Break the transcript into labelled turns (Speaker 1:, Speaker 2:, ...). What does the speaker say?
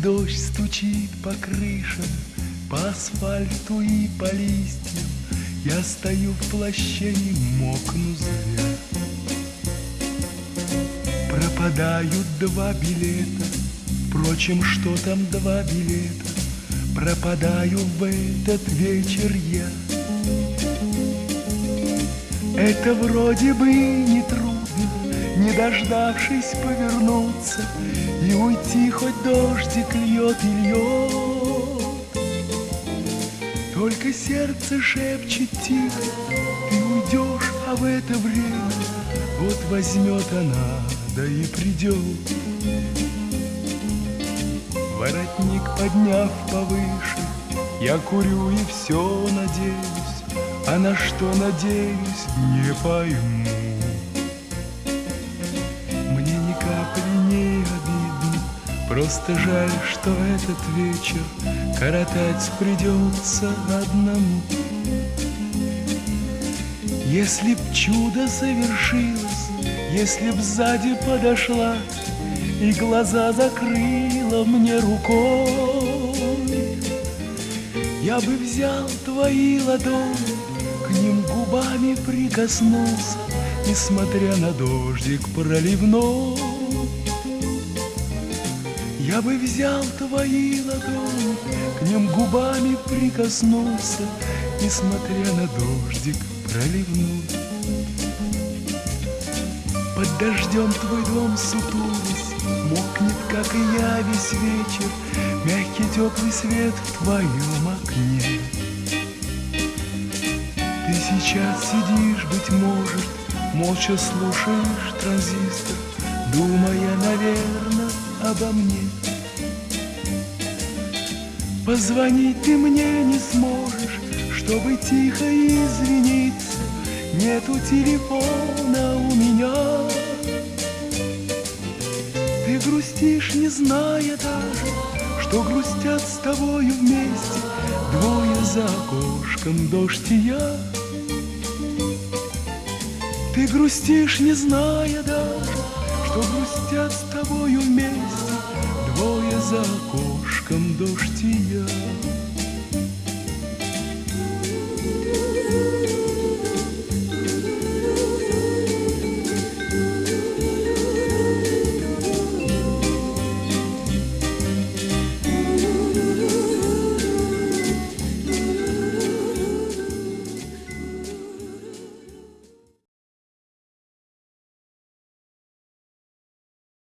Speaker 1: дождь стучит по крышам, по асфальту и по листьям, я стою в плаще и мокну зря. Пропадают 2 билета, впрочем, что там 2 билета, пропадаю в этот вечер я. Это вроде бы не трудно, не дождавшись повернуться и уйти, хоть дождик льет и льет. Только сердце шепчет тихо: ты уйдешь, а в это время вот возьмет она, да и придет. Воротник подняв повыше, я курю и все надеюсь, а на что надеюсь, не пойму. Мне ни капли не обидно, просто жаль, что этот вечер коротать придется одному. Если б чудо совершилось, если б сзади подошла и глаза закрыла мне рукой, я бы взял твои ладони, к ним губами прикоснулся, несмотря на дождик проливной. Я бы взял твои ладони, к ним губами прикоснулся, несмотря на дождик проливной. Под дождем твой дом сутулись, мокнет, как и я, весь вечер, мягкий теплый свет в твоем окне. Ты сейчас сидишь, быть может, молча слушаешь транзистор, думая, наверное, обо мне. Позвонить ты мне не сможешь, чтобы тихо извиниться, нету телефона у меня. Ты грустишь, не зная даже, что грустят с тобою вместе двое за окошком, дождь и я. Ты грустишь, не зная даже, что грустят с тобою вместе двое за окошком, дождь и я.